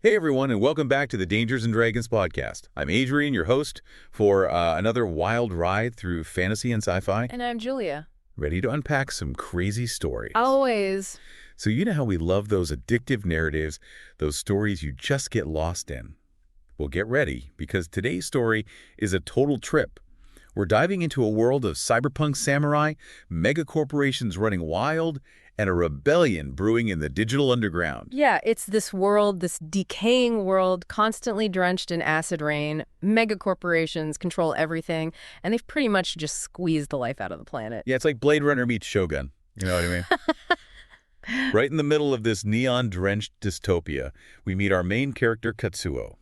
Hey everyone, and welcome back to the Dangers and Dragons podcast. I'm Adrian, your host, for another wild ride through fantasy and sci-fi, And I'm Julia. ready to unpack some crazy stories. Always. So you know how we love those addictive narratives, those stories you just get lost in? Well, get ready, because today's story is a total trip. We're diving into a world of cyberpunk samurai, megacorporations running wild, and a rebellion brewing in the digital underground. Yeah, it's this world, this decaying world, constantly drenched in acid rain. Mega corporations control everything, and they've pretty much just squeezed the life out of the planet. Yeah, it's like Blade Runner meets Shogun. You know what I mean? Right in the middle of this neon-drenched dystopia, we meet our main character, Katsuo.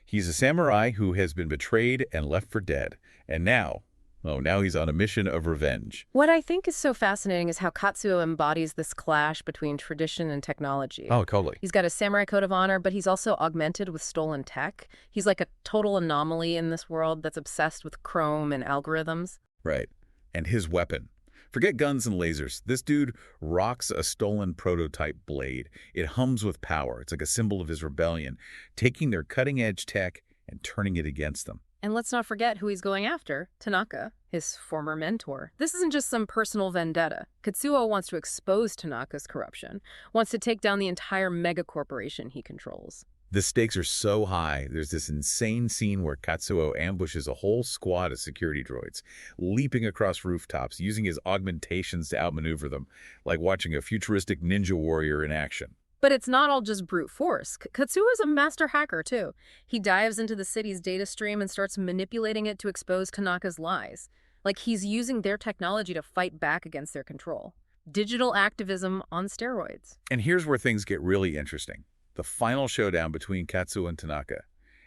He's a samurai who has been betrayed and left for dead. And now he's on a mission of revenge. What I think is so fascinating is how Katsuo embodies this clash between tradition and technology. Oh, totally. He's got a samurai code of honor, but he's also augmented with stolen tech. He's like a total anomaly in this world that's obsessed with chrome and algorithms. Right. And his weapon. Forget guns and lasers. This dude rocks a stolen prototype blade. It hums with power. It's like a symbol of his rebellion, taking their cutting-edge tech and turning it against them. And let's not forget who he's going after, Tanaka, his former mentor. This isn't just some personal vendetta. Katsuo wants to expose Tanaka's corruption, wants to take down the entire megacorporation he controls. The stakes are so high, there's this insane scene where Katsuo ambushes a whole squad of security droids, leaping across rooftops, using his augmentations to outmaneuver them, like watching a futuristic ninja warrior in action. But it's not all just brute force. Katsuo is a master hacker, too. He dives into the city's data stream and starts manipulating it to expose Tanaka's lies. Like he's using their technology to fight back against their control. Digital activism on steroids. And here's where things get really interesting. The final showdown between Katsuo and Tanaka.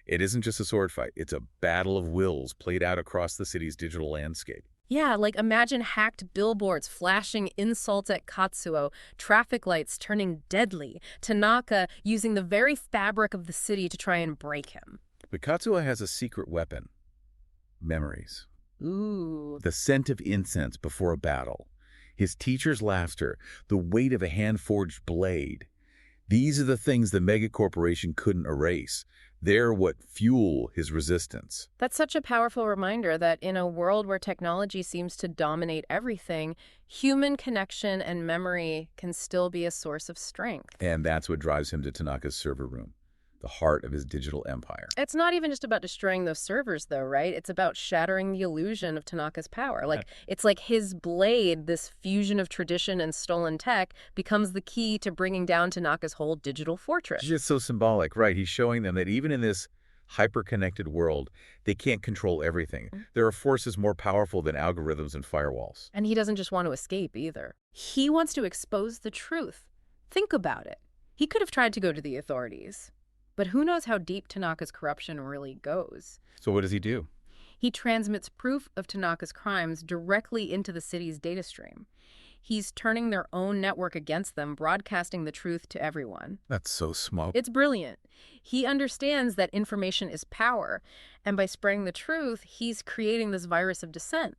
It isn't just a sword fight, it's a battle of wills played out across the city's digital landscape. Yeah, like imagine hacked billboards flashing insults at Katsuo, traffic lights turning deadly, Tanaka using the very fabric of the city to try and break him. But Katsuo has a secret weapon. Memories. Ooh. The scent of incense before a battle. His teacher's laughter. The weight of a hand-forged blade. These are the things the megacorporation couldn't erase. They're what fuel his resistance. That's such a powerful reminder that in a world where technology seems to dominate everything, human connection and memory can still be a source of strength. And that's what drives him to Tanaka's server room, the heart of his digital empire. It's not even just about destroying those servers, though, right? It's about shattering the illusion of Tanaka's power. It's like his blade, this fusion of tradition and stolen tech, becomes the key to bringing down Tanaka's whole digital fortress. It's just so symbolic, right? He's showing them that even in this hyper-connected world, they can't control everything. There are forces more powerful than algorithms and firewalls. And he doesn't just want to escape, either. He wants to expose the truth. Think about it. He could have tried to go to the authorities. But who knows how deep Tanaka's corruption really goes? So what does he do? He transmits proof of Tanaka's crimes directly into the city's data stream. He's turning their own network against them, broadcasting the truth to everyone. That's so smart. It's brilliant. He understands that information is power, and by spreading the truth, he's creating this virus of dissent.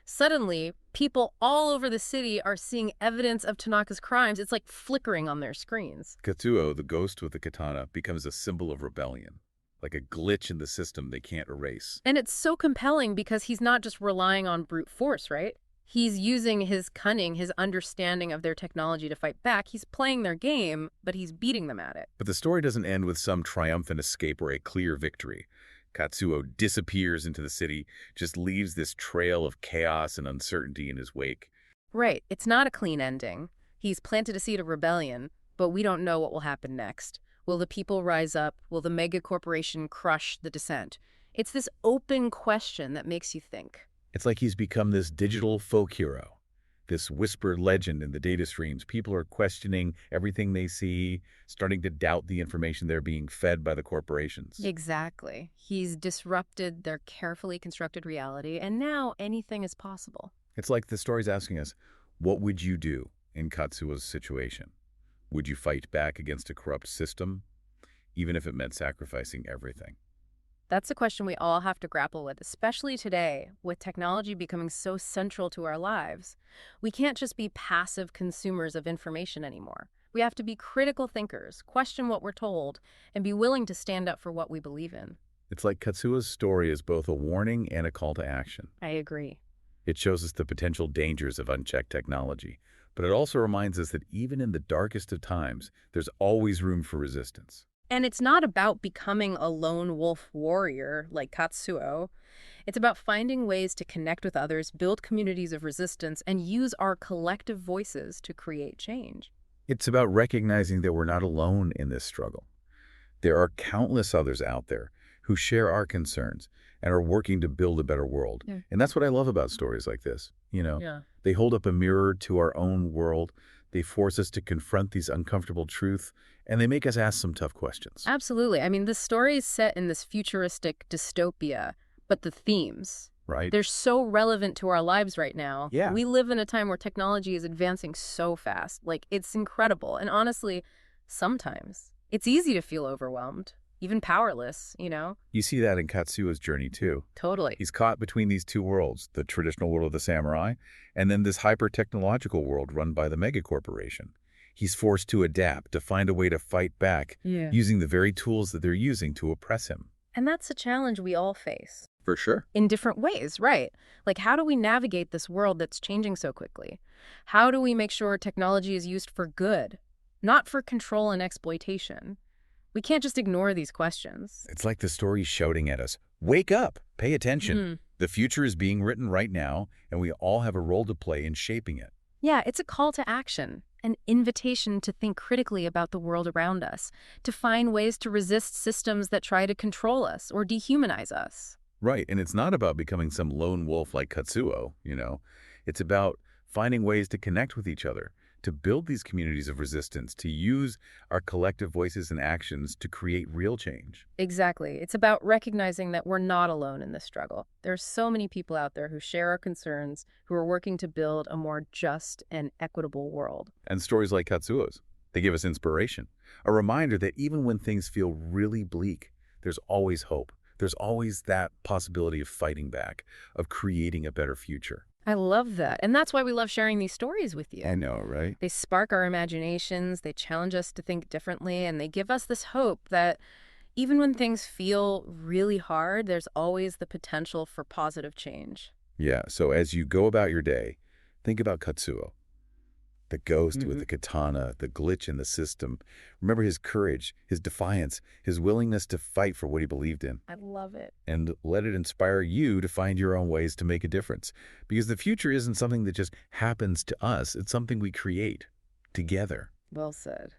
Suddenly, people all over the city are seeing evidence of Tanaka's crimes. It's like flickering on their screens. Katsuo, the ghost with the katana, becomes a symbol of rebellion, like a glitch in the system they can't erase. And it's so compelling because he's not just relying on brute force, right? He's using his cunning, his understanding of their technology to fight back. He's playing their game, but he's beating them at it. But the story doesn't end with some triumphant escape or a clear victory. Katsuo disappears into the city, just leaves this trail of chaos and uncertainty in his wake. Right. It's not a clean ending. He's planted a seed of rebellion, but we don't know what will happen next. Will the people rise up? Will the mega corporation crush the dissent? It's this open question that makes you think. It's like he's become this digital folk hero, this whispered legend in the data streams. People are questioning everything they see, starting to doubt the information they're being fed by the corporations. Exactly. He's disrupted their carefully constructed reality, and now anything is possible. It's like the story's asking us, what would you do in Katsuo's situation? Would you fight back against a corrupt system, even if it meant sacrificing everything? That's a question we all have to grapple with, especially today, with technology becoming so central to our lives. We can't just be passive consumers of information anymore. We have to be critical thinkers, question what we're told, and be willing to stand up for what we believe in. It's like Katsuo's story is both a warning and a call to action. I agree. It shows us the potential dangers of unchecked technology, but it also reminds us that even in the darkest of times, there's always room for resistance. And it's not about becoming a lone wolf warrior like Katsuo. It's about finding ways to connect with others, build communities of resistance, and use our collective voices to create change. It's about recognizing that we're not alone in this struggle. There are countless others out there who share our concerns and are working to build a better world. Yeah. And that's what I love about stories like this. Yeah. They hold up a mirror to our own world. They force us to confront these uncomfortable truths, and they make us ask some tough questions. Absolutely. I mean, this story is set in this futuristic dystopia, but the themes, Right? they're so relevant to our lives right now. Yeah. We live in a time where technology is advancing so fast. Like, it's incredible. And honestly, sometimes it's easy to feel overwhelmed, even powerless. You see that in Katsuo's journey, too. Totally. He's caught between these two worlds, the traditional world of the samurai, and then this hyper-technological world run by the megacorporation. He's forced to adapt, to find a way to fight back, Yeah. using the very tools that they're using to oppress him. And that's a challenge we all face. For sure. In different ways, right? Like, how do we navigate this world that's changing so quickly? How do we make sure technology is used for good, not for control and exploitation? We can't just ignore these questions. It's like the story shouting at us, wake up, pay attention. Mhm. The future is being written right now, and we all have a role to play in shaping it. Yeah, it's a call to action, an invitation to think critically about the world around us, to find ways to resist systems that try to control us or dehumanize us. Right, and it's not about becoming some lone wolf like Katsuo. It's about finding ways to connect with each other, to build these communities of resistance, to use our collective voices and actions to create real change. Exactly. It's about recognizing that we're not alone in this struggle. There's so many people out there who share our concerns, who are working to build a more just and equitable world. And stories like Katsuo's, they give us inspiration, a reminder that even when things feel really bleak, there's always hope. There's always that possibility of fighting back, of creating a better future. I love that. And that's why we love sharing these stories with you. I know, right? They spark our imaginations, they challenge us to think differently, and they give us this hope that even when things feel really hard, there's always the potential for positive change. Yeah, so as you go about your day, think about Katsuo, the ghost with the katana, the glitch in the system. Remember his courage, his defiance, his willingness to fight for what he believed in. I love it. And let it inspire you to find your own ways to make a difference. Because the future isn't something that just happens to us. It's something we create together. Well said.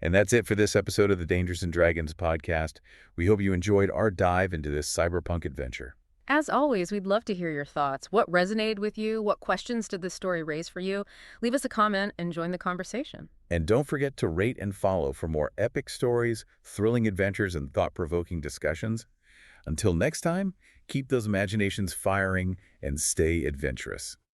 And that's it for this episode of the Dangers and Dragons podcast. We hope you enjoyed our dive into this cyberpunk adventure. As always, we'd love to hear your thoughts. What resonated with you? What questions did this story raise for you? Leave us a comment and join the conversation. And don't forget to rate and follow for more epic stories, thrilling adventures, and thought-provoking discussions. Until next time, keep those imaginations firing and stay adventurous.